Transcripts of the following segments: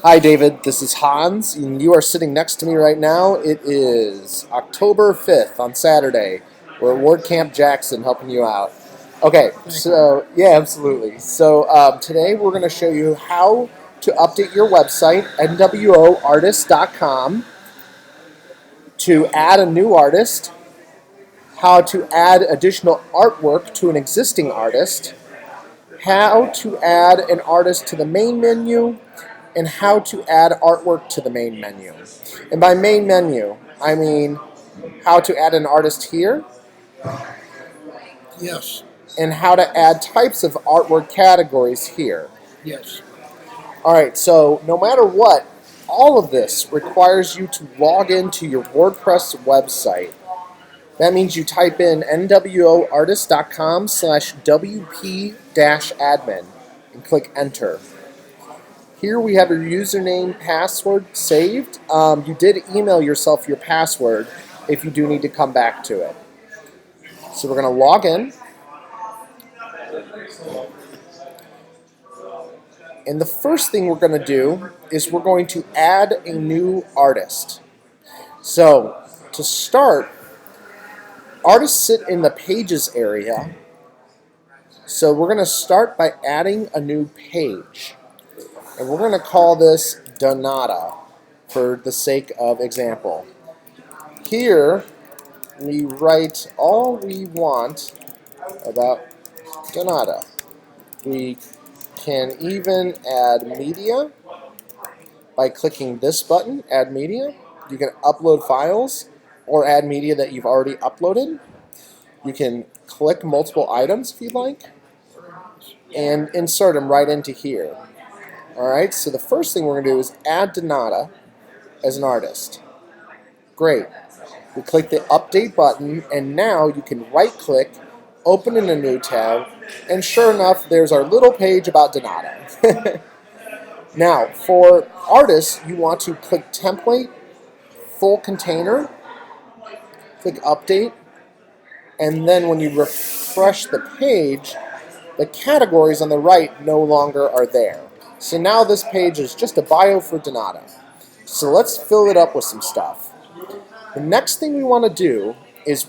Hi, David. This is Hans, and you are sitting next to me right now. It is October 5th on Saturday. We're at Ward Camp Jackson helping you out. Okay, Thank you. so, yeah, absolutely. So, today we're going to show you how to update your website, nwoartist.com, to add a new artist, how to add additional artwork to an existing artist, how to add an artist to the main menu, and how to add artwork to the main menu. And by main menu, I mean how to add an artist here Yes, and how to add types of artwork categories here. yes, All right, so no matter what, all of this requires you to log into your WordPress website. That means you type in nwoartist.com/wp-admin and click enter. Here we have your username, password saved. You did email yourself your password if you do need to come back to it. So we're going to log in. And the first thing we're going to do is we're going to add a new artist. So to start, artists sit in the pages area. So we're going to start by adding a new page. And we're going to call this Donata for the sake of example. Here, we write all we want about Donata. We can even add media by clicking this button, Add Media. You can upload files or add media that you've already uploaded. You can click multiple items if you'd like and insert them right into here. Alright, so the first thing we're going to do is add Donata as an artist. Great. We click the Update button, and now you can right-click, open in a new tab, and sure enough, there's our little page about Donata. Now, for artists, you want to click Template, Full Container, click Update, and then when you refresh the page, the categories on the right no longer are there. So now this page is just a bio for Donata. So let's fill it up with some stuff. The next thing we want to do is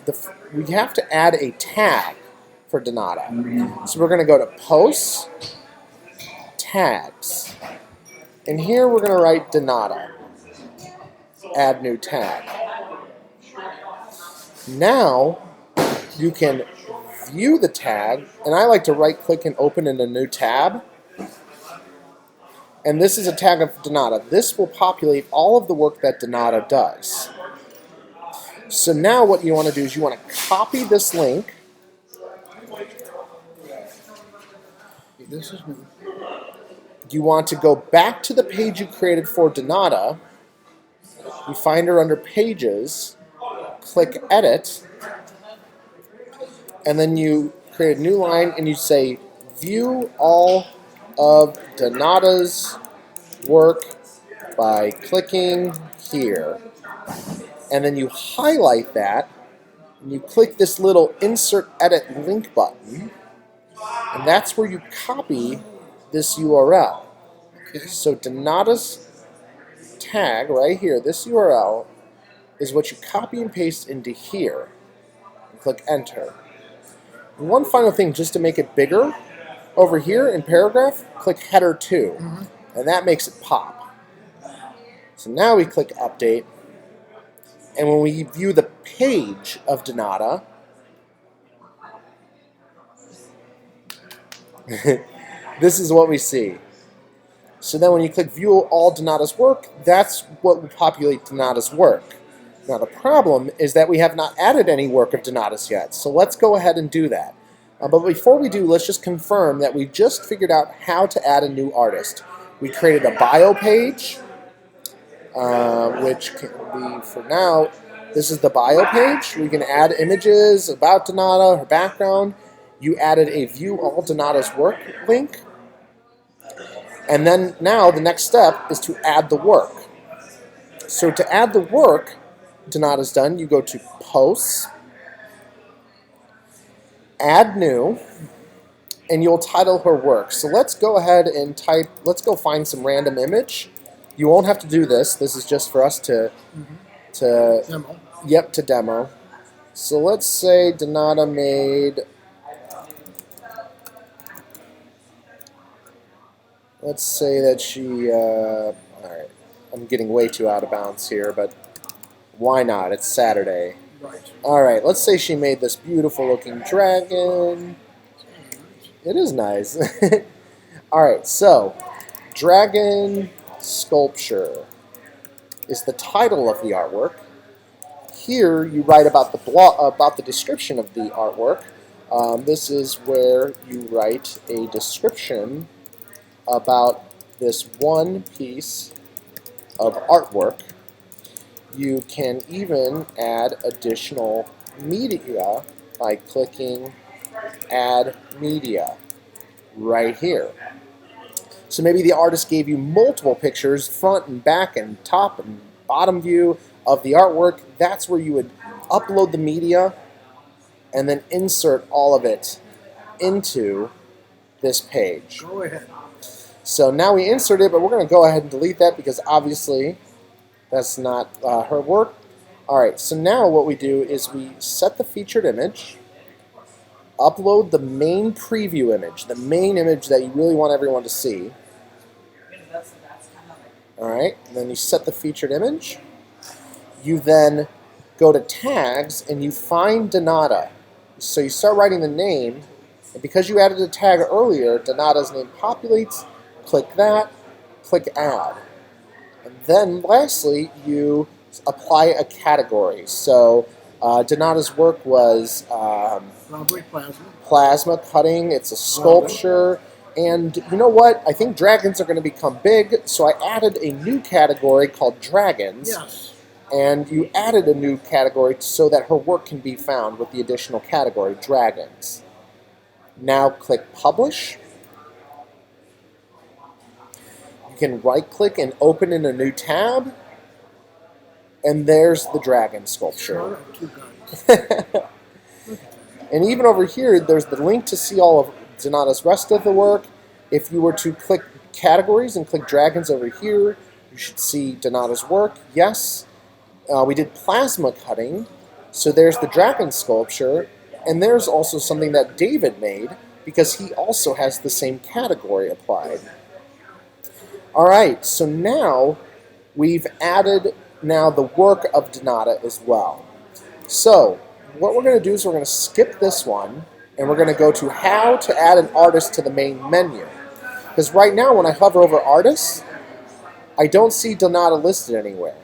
we have to add a tag for Donata. So we're going to go to Posts, Tags, and here we're going to write Donata. Add new tag. Now you can view the tag, and I like to right-click and open in a new tab. And this is a tag of Donata. This will populate all of the work that Donata does. So now what you want to do is you want to copy this link. this is me. You want to go back to the page you created for Donata. You find her under Pages, click Edit, and then you create a new line and you say View all of Donata's work by clicking here. And then you highlight that, and you click this little Insert Edit Link button, and that's where you copy this URL. Okay, So Donata's tag right here, this URL, is what you copy and paste into here. And click Enter. And one final thing, just to make it bigger, over here in Paragraph, click Header 2, and that makes it pop. So now we click Update, and when we view the page of Donata, this is what we see. So then when you click View all Donata's work, that's what will populate Donata's work. Now the problem is that we have not added any work of Donata's yet, so let's go ahead and do that. But before we do, let's just confirm that we just figured out how to add a new artist. We created a bio page, which can be, for now, this is the bio page. We can add images about Donata, her background. You added a View all Donata's work link. And then now the next step is to add the work. So to add the work, Donata's done, you go to Posts, Add New, and you'll title her work. So let's go ahead and let's go find some random image. You won't have to do this. This is just for us to Demo. yep, to demo. So let's say Donata made, let's say that she, all right, I'm getting way too out of bounds here, but why not? It's Saturday. Right. All right, let's say she made this beautiful looking dragon. It is nice. All right, so dragon sculpture is the title of the artwork. Here you write about the description of the artwork. This is where you write a description about this one piece of artwork. You can even add additional media by clicking Add Media right here. So maybe the artist gave you multiple pictures, front and back and top and bottom view of the artwork. That's where you would upload the media and then insert all of it into this page. Go ahead. So now we insert it, but we're going to go ahead and delete that because obviously that's not her work. All right, so now what we do is we set the featured image, upload the main preview image, the main image that you really want everyone to see. All right, and then you set the featured image. You then go to tags and you find Donata. So you start writing the name, and because you added a tag earlier, Donata's name populates. Click that, click add. And then lastly, you apply a category. So Donata's work was Probably plasma. plasma cutting. It's a sculpture. And you know what? I think dragons are going to become big, so I added a new category called dragons. Yes. And you added a new category so that her work can be found with the additional category, dragons. Now click Publish. You can right-click and open in a new tab. And there's the dragon sculpture. Shot of two guns. And even over here, there's the link to see all of Donata's rest of the work. If you were to click categories and click dragons over here, you should see Donata's work. Yes, we did plasma cutting. So there's the dragon sculpture. And there's also something that David made because he also has the same category applied. All right, so now we've added the work of Donata as well. So what we're going to do is we're going to skip this one, and we're going to go to how to add an artist to the main menu. Because right now when I hover over artists, I don't see Donata listed anywhere.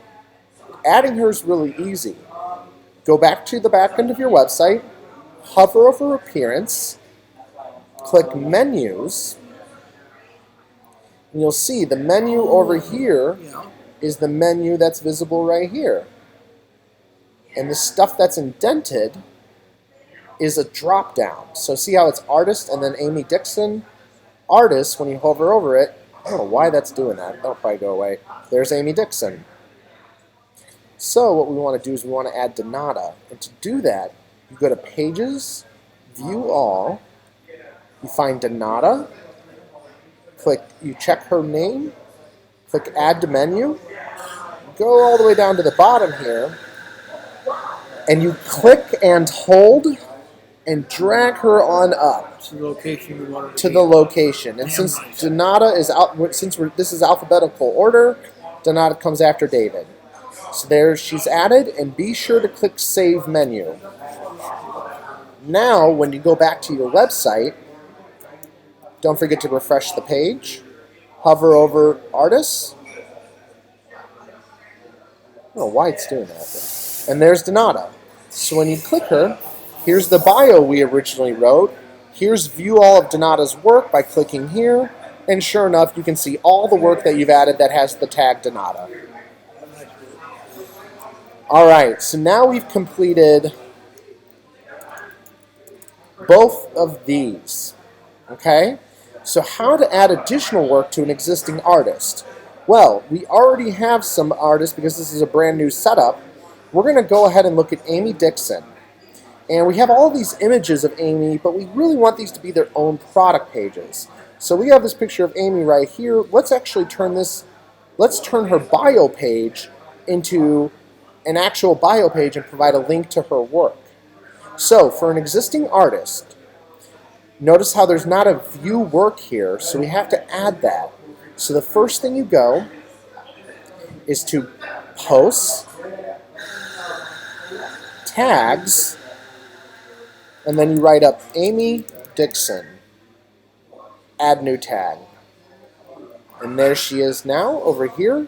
Adding her is really easy. Go back to the back end of your website, hover over appearance, click menus, and you'll see the menu over here is the menu that's visible right here. And the stuff that's indented is a drop down. So see how it's artist and then Amy Dixon? Artist, when you hover over it, I don't know why that's doing that. That'll probably go away. There's Amy Dixon. So what we want to do is we want to add Donata. And to do that, you go to Pages, View All, you find Donata, you check her name, click Add to Menu, go all the way down to the bottom here, and you click and hold and drag her on up To the location you want it to the location. And since Donata is this is alphabetical order, Donata comes after David. So there she's added, and be sure to click Save Menu. Now, when you go back to your website, don't forget to refresh the page. Hover over Artists. I don't know why it's doing that. And there's Donata. So when you click her, here's the bio we originally wrote. Here's View All of Donata's work by clicking here. And sure enough, you can see all the work that you've added that has the tag Donata. Alright, so now we've completed both of these. Okay? So how to add additional work to an existing artist? Well, we already have some artists because this is a brand new setup. We're going to go ahead and look at Amy Dixon. And we have all these images of Amy, but we really want these to be their own product pages. So we have this picture of Amy right here. Let's actually turn this let's turn her bio page into an actual bio page and provide a link to her work. So for an existing artist, notice how there's not a view work here, so we have to add that. So the first thing you go is to posts, tags, and then you write up Amy Dixon, add new tag. And there she is now over here.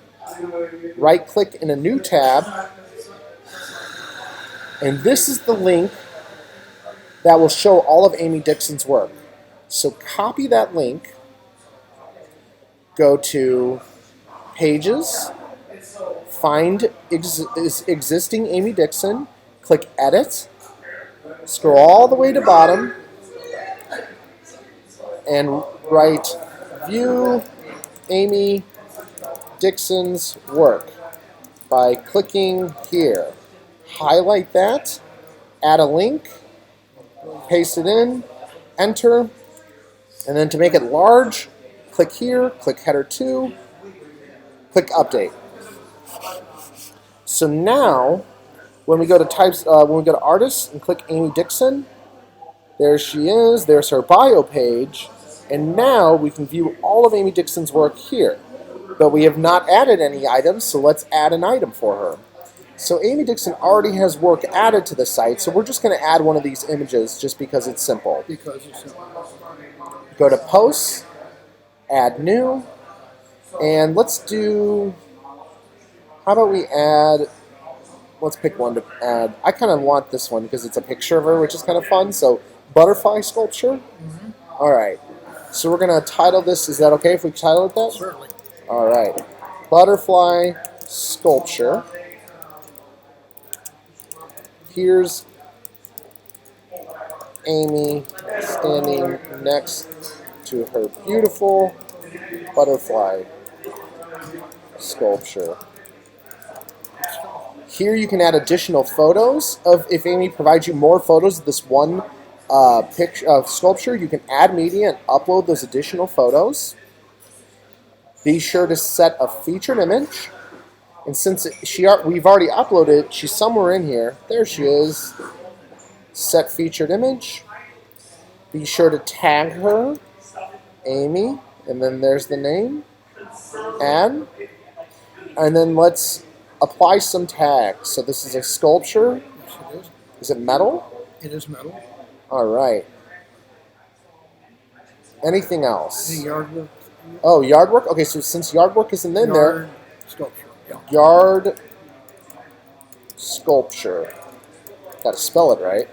Right click in a new tab, and this is the link that will show all of Amy Dixon's work. So copy that link, go to Pages, find existing Amy Dixon, click Edit, scroll all the way to bottom, and write View Amy Dixon's work by clicking here. Highlight that, add a link, paste it in, enter, and then to make it large, click here, click Header 2, click Update. So now, when we go to Artists and click Amy Dixon, there she is, there's her bio page, and now we can view all of Amy Dixon's work here. But we have not added any items, so let's add an item for her. So Amy Dixon already has work added to the site, so we're just going to add one of these images just because it's simple. Go to Posts, Add New, and let's do, how about we add, let's pick one to add. I kind of want this one because it's a picture of her, which is kind of fun, so Butterfly Sculpture. Mm-hmm. All right, so we're going to title this, is that okay if we title it that? Certainly. All right, Butterfly Sculpture. Here's Amy standing next to her beautiful butterfly sculpture. Here you can add additional photos of, if Amy provides you more photos of this one picture of sculpture, you can add media and upload those additional photos. Be sure to set a featured image. And since we've already uploaded, she's somewhere in here. There she is. Set featured image. Be sure to tag her, Amy, and then there's the name. Add. And then let's apply some tags. So this is a sculpture. Yes, it is. Is it metal? It is metal. All right. Anything else? Any yard work? Oh, yard work? Okay, so since yard work isn't in there, Sculpture. Yeah. yard sculpture. Got to spell it right.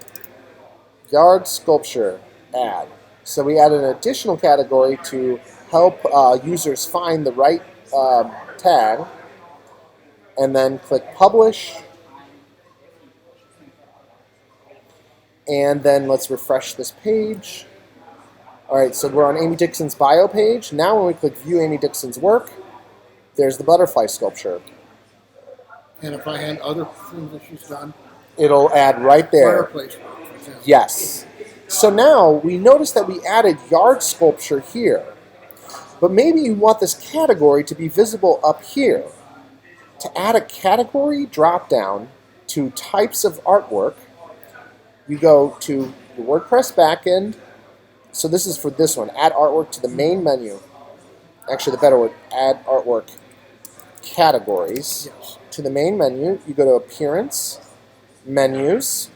Yard sculpture, add. So we add an additional category to help users find the right tag. And then click Publish. And then let's refresh this page. All right, so we're on Amy Dixon's bio page. Now when we click View Amy Dixon's work, there's the butterfly sculpture. And if I had other things that she's done, it'll add right there. Fireplace work, for example. Yes. So now we notice that we added yard sculpture here. But maybe you want this category to be visible up here. To add a category drop-down to types of artwork, you go to the WordPress backend. So this is for this one, add artwork to the main menu. Actually, the better word, add artwork categories. Yes. To the main menu, you go to Appearance, Menus.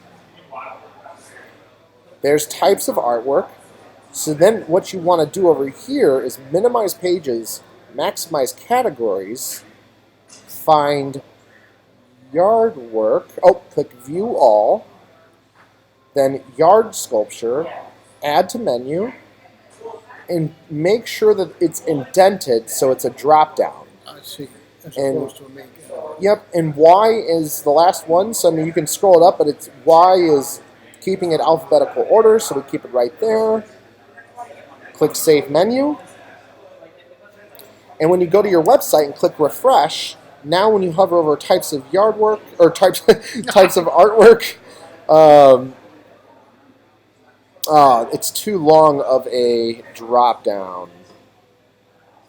There's types of artwork. So then what you want to do over here is minimize pages, maximize categories, find yard work. Oh, click View All. Then Yard Sculpture, add to menu, and make sure that it's indented so it's a drop-down. I see. As And- opposed to a main category. Yep, and Y is the last one, so I mean you can scroll it up, but it's Y is keeping it alphabetical order, so we keep it right there. Click Save Menu. And when you go to your website and click Refresh, now when you hover over types of yard work, or types of artwork, it's too long of a drop down.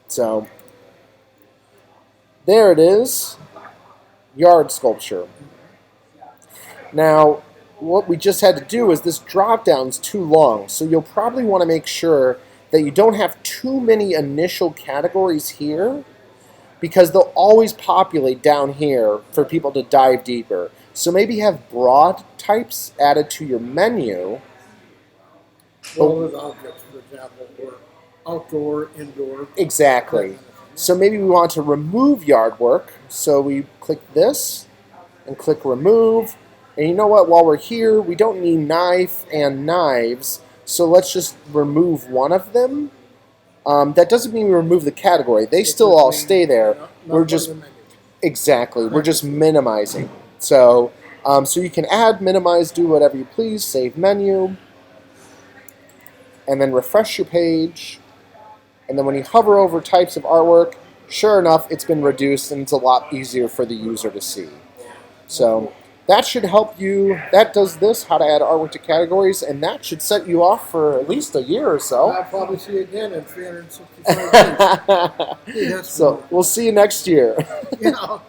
So There it is, yard sculpture. Now, what we just had to do is this drop down's too long, so you'll probably want to make sure that you don't have too many initial categories here, because they'll always populate down here for people to dive deeper. So maybe have broad types added to your menu. Well, with objects, for example, or outdoor, indoor. Exactly. So maybe we want to remove yard work. So we click this and click remove. And you know what? While we're here, we don't need knife and knives. So let's just remove one of them. That doesn't mean we remove the category. They still all stay there. We're just exactly. We're just minimizing. So, so you can add, minimize, do whatever you please. Save menu, and then refresh your page. And then when you hover over types of artwork, sure enough, it's been reduced and it's a lot easier for the user to see. So that should help you. That does this, how to add artwork to categories, and that should set you off for at least a year or so. I'll probably see you again in 365 days. Hey, So we'll see you next year. Yeah.